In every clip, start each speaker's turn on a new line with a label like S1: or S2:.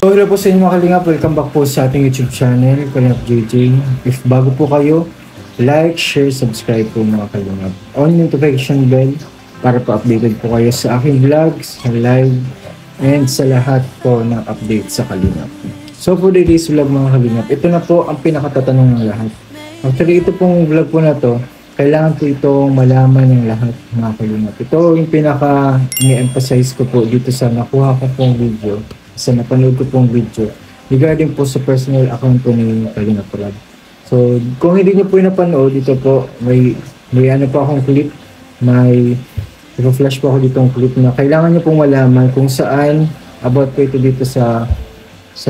S1: So hello po sa inyo mga kalingap, welcome back po sa ating YouTube channel, Kalingap JJ. If bago po kayo, like, share, subscribe po mga kalingap. On notification bell para po updated po kayo sa aking vlogs, sa live, and sa lahat po ng update sa kalingap. So for today's vlog mga kalingap, ito na po ang pinakatatanong ng lahat. Actually ito pong vlog po na to, kailangan po ito malaman ng lahat mga kalingap. Ito yung pinaka ni-emphasize ko po dito sa nakuha ko pong video, sa napanood ko pong video regarding po sa personal account po ni Kalingap Rab. So kung hindi nyo po yung napanood, ito po may ano po akong clip, may flash po ako ditong clip na kailangan nyo pong malaman kung saan about po ito dito sa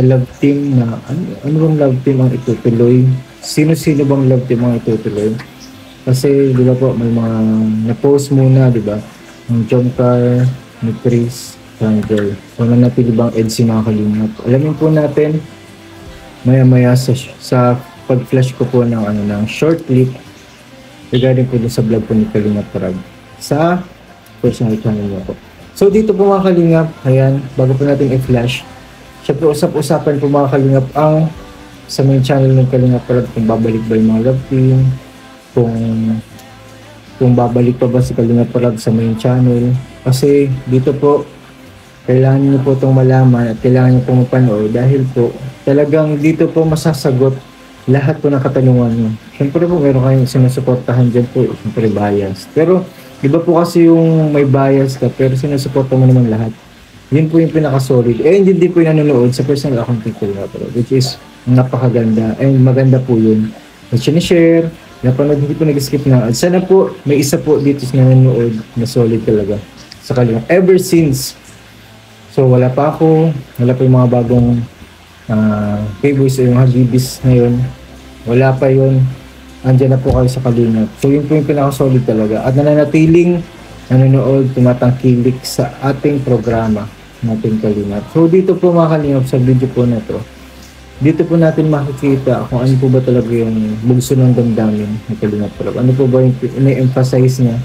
S1: love team na ano bang love team ang itutuloy, sino-sino bang love team ang itutuloy. Kasi di ba po may mga na-post muna, di ba, ng Jomcar, ni Chris, Thunder. So nanatili bang EDSI mga kalingap? Alamin po natin maya-maya sa pag-flash ko po ng short clip regarding po sa vlog po ni Kalingap Rab sa personal channel niya po. So dito po mga kalingap, ayan, bago po natin i-flash, syempre usap-usapan po mga kalingap ang sa main channel ng Kalingap Rab kung babalik ba yung mga love team, kung babalik pa ba si Kalingap Rab sa main channel. Kasi dito po kailangan niyo po itong malaman at kailangan niyo pong mapanood dahil po talagang dito po masasagot lahat po ng katanungan niyo. Siyempre po meron kayong sinusuportahan dyan po, siyempre bias. Pero iba po kasi yung may bias ka pero sinusuporta mo naman lahat. Yun po yung pinaka-solid. And hindi po yung nanonood sa personal account ni Kalingap Rab, which is napakaganda and maganda po yun. At sinishare, napanood, hindi po nag-skip na. At sana po may isa po dito na nanonood na solid talaga sa Kalingap. Ever since, so wala pa ako, wala pa yung mga bagong K-Boys o yung Habibis ngayon, wala pa yun, andyan na po kayo sa Kalingap. So yun po yung pinaka-solid talaga at nananatiling nanonood, tumatangkilik sa ating programa natin Kalingap. So dito po mga Kalingap, sa video po na to, dito po natin makikita kung ano po ba talaga yung bugso ng damdamin ng Kalingap Rab. Ano po ba yung ina-emphasize niya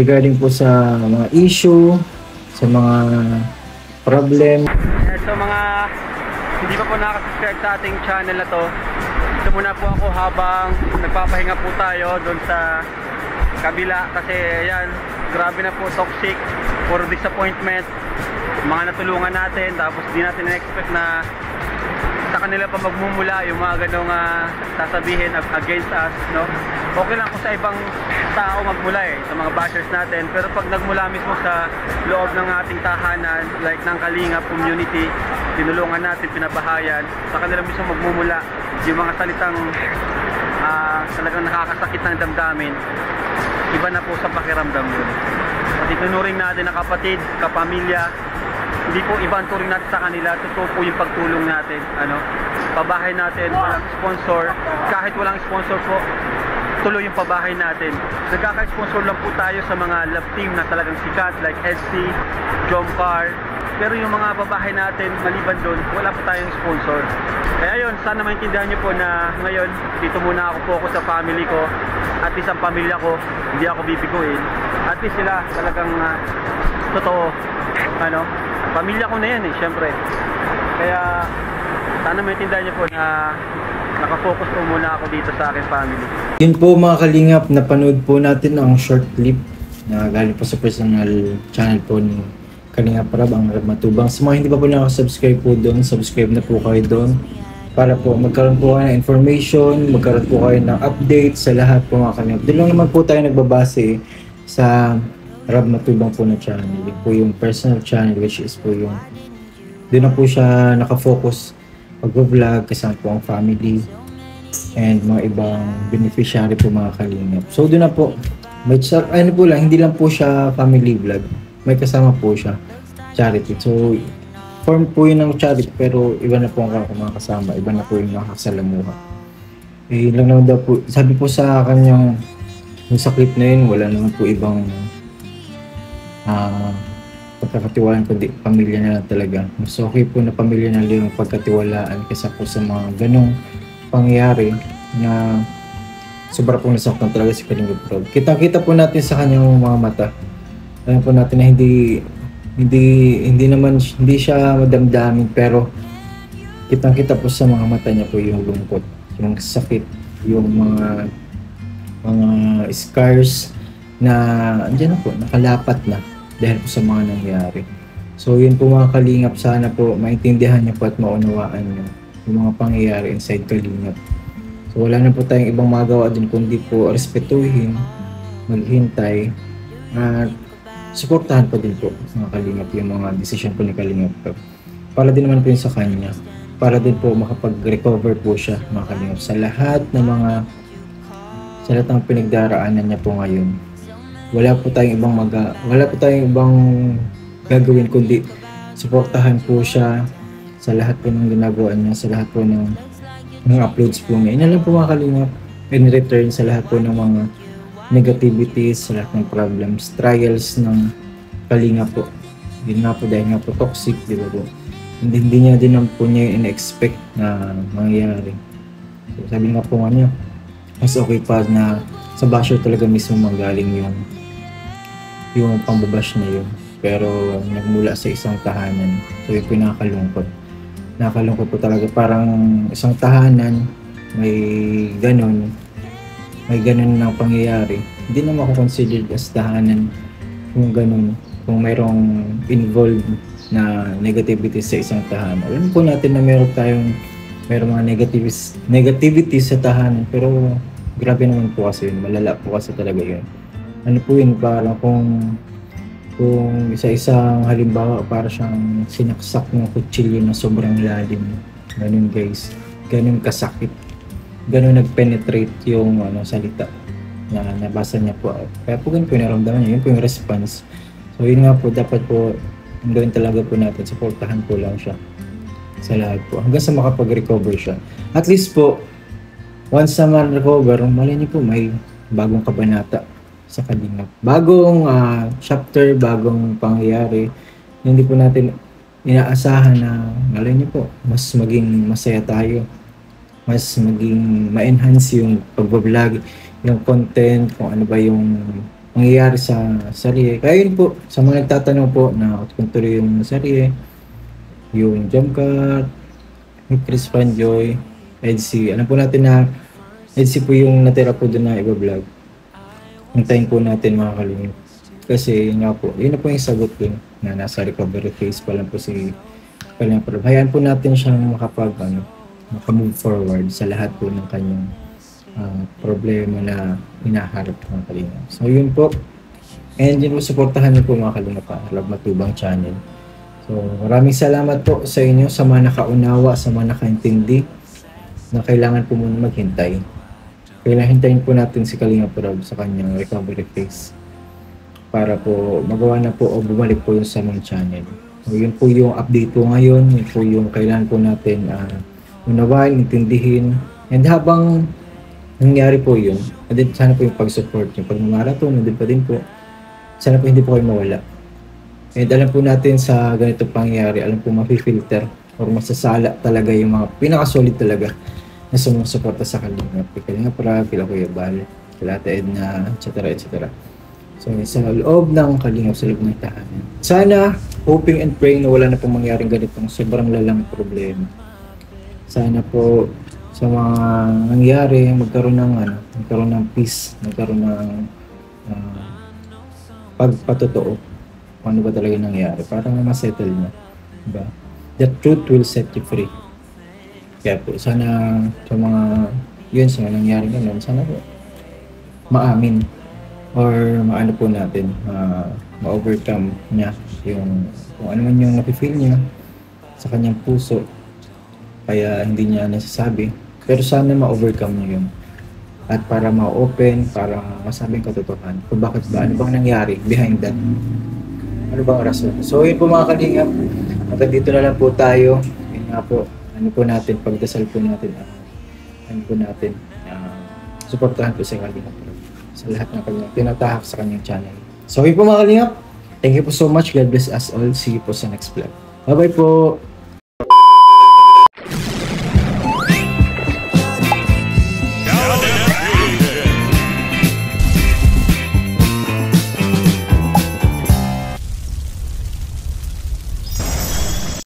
S1: regarding po sa mga issue, sa mga problem.
S2: So mga hindi pa po nakasubscribe sa ating channel na to, ito muna po ako habang nagpapahinga po tayo doon sa kabila kasi ayan, grabe na po, toxic, puro disappointment, mga natulungan natin tapos di natin na-expect na sa kanila pa magmumula yung mga ganong sasabihin against us, no? Okay lang kung sa ibang tao magmula sa mga bashers natin, pero pag nagmula mismo sa loob ng ating tahanan, like ng Kalingap community, tinulungan natin, pinabahayan, sa kanila mismo magmumula yung mga salitang talagang nakakasakit ng damdamin, iba na po sa pakiramdam yun. At itunuring natin na kapatid, kapamilya, hindi po iba ang turing natin sa kanila, totoo po yung pagtulong natin, pabahay natin, walang sponsor, kahit walang sponsor po, tuloy yung pabahay natin. Nagkaka-sponsor lang po tayo sa mga love team na talagang sikat like EDSI, Jomcar, pero yung mga babahay natin, maliban doon, wala po tayong sponsor. Kaya yun, sana maintindihan nyo po na ngayon, dito muna ako focus sa family ko, at least ang pamilya ko, hindi ako bibiguin, at least sila talagang totoo, pamilya ko na yan syempre. Kaya sana maintindihan nyo po na nakafocus po muna ako dito sa aking family.
S1: Yun po mga kalingap, napanood po natin ang short clip na galing po sa personal channel po ni Kalingap Rab, ang Rab Matubang. Sa mga hindi pa po nakasubscribe po doon, subscribe na po kayo doon para po magkaroon po kayo ng information, magkaroon po kayo ng update sa lahat po mga kalingap. Doon lang naman po tayo nagbabase sa Rab Matubang po na channel. Yun po yung personal channel, which is po yung doon na po siya nakafocus pag-vlog kasama po ang family and mga ibang beneficiary po mga kalingap. So doon na po, may po lang, hindi lang po siya family vlog, may kasama po siya charity. So form po yun ng charity pero iba na po ang mga kasama, iba na po yung nakakasalamuha. Lang naman daw po, sabi po sa kanyang sa clip na yun, wala naman po ibang pagkakatiwalaan kundi pamilya na lang talaga. Mas okay po na pamilya na lang yung pagkatiwalaan kaysa po sa mga ganong pangyayari na sobra pong nasaktan talaga si Kalingap Rab. Kita-kita po natin sa kanyang mga mata. Alam po natin na hindi siya madamdamin pero kitang-kita po sa mga mata niya po yung lungkot, yung sakit, yung mga scars na andyan na po, nakalapat na dahil po sa mga nangyari. So yun po mga kalingap, sana po maintindihan niyo po at maunawaan niyo yung mga pangyayari inside Kalingap. So wala na po tayong ibang magawa din kundi po respetuhin, maghintay, at suportahan po din po mga kalingap yung mga decision po ni Kalingap para din naman po yun sa kanya, para din po makapag-recover po siya mga kalingap sa lahat ng pinagdaraanan niya po ngayon. Wala po tayong ibang gagawin kundi suportahan po siya sa lahat po ng ginagawa niya, sa lahat po ng uploads po niya. Yun lang po mga kalingap, in return sa lahat po ng mga negativities, sa lahat ng problems, trials ng Kalingap po. Yun nga po dahil nga po toxic, di ba po? Hindi niya din po niya in-expect na mangyayari. So, sabi nga po nga niya, mas okay pa na sa basher talaga mismo manggaling yung pambabash na yun. Pero nagmula sa isang tahanan. So yun po yung nakakalungkot. Nakakalungkot po talaga. Parang isang tahanan, may ganun na pangyayari. Hindi na mako-consider as tahanan kung ganun. Kung mayroong involved na negativity sa isang tahanan. Alam po natin na mayroong mga negativity sa tahanan. Pero grabe naman po kasi yun. Malala po kasi talaga yun. Ano po yun, parang kung isa-isang halimbawa para siyang sinaksak ng kutsilyo na sobrang lalim. Ganun guys. Ganun kasakit. Ganun nag-penetrate yung salita na nabasa niya po. Kaya po ganun po yung naramdaman niya. Yun po yung response. So yun nga po, dapat po ang gawin talaga po natin, supportahan po lang siya sa lahat po. Hanggang sa makapag-recover siya. At least po, once na ma-recover, mali niyo po may bagong kabanata sa Kalingap. Bagong chapter, bagong pangyayari. Hindi po natin inaasahan na malay niyo po, mas maging masaya tayo. Mas maging ma-enhance yung pagbablog, yung content, kung ano ba yung mangyayari sa sarili. Kaya yun po, sa mga nagtatanong po na kung tuloy yung sarili, yung Jamcat, Chris Panjoy, EDC. Alam po natin na EDC po yung natira po doon na iba-vlog. Hintayin po natin mga kalingap. Kasi nga po, yun na po yung sagot ko na nasa recovery phase pa lang po si Kalingap. Hayaan po natin siyang makamove forward sa lahat po ng kanyang problema na hinaharap mga kalingap. So yun po. And yun po, supportahan niyo po mga kalingap Love Matubang channel. So maraming salamat po sa inyo, sa mga nakaunawa, sa mga nakaintindi na kailangan po muna maghintay. Kailangan hintayin po natin si Kalingap Rob sa kanyang recovery phase para po magawa na po o bumalik po yung sa mong channel. So yun po yung update po ngayon, yun po yung kailangan po natin unawain, intindihin. And habang nangyari po yun, and sana po yung pag-support yung pag-marathon, nandun pa din po. Sana po hindi po kayo mawala. And alam po natin sa ganito pangyayari, alam po mafi-filter or masasala talaga yung mga pinaka-solid talaga na sumusuporta sa Kalingap. Kalingap Rob, kila Kuya Bal, kila Ate Edna, etc. So sa loob ng Kalingap, sa loob ng tahanan. Sana, hoping and praying na wala na pong mangyaring ganitong sobrang lalang problema. Sana po sa mga nangyari, magkaroon ng peace, magkaroon ng pagpatotoo kung ano ba talaga nangyari para ma-settle niya. Diba? The truth will set you free. Kaya po, sana sa mga nangyari ganun, sana po maamin or maano po natin, ma-overcome niya yung kung ano man yung napifeel niya sa kanyang puso kaya hindi niya nasasabi, pero sana ma-overcome niya yun at para ma-open, para masabing katotohanan kung bakit ba, ano bang nangyari behind that, ano bang rason. So yun po mga kalingap, hanggang dito na lang po tayo. Yun nga po, pagdasal po natin, suportahan po sa Kalingap sa lahat ng kanyang tinatahak sa kanyang channel. So yun po mga kalingap, thank you po so much. God bless us all. See you po sa next vlog. Bye bye po.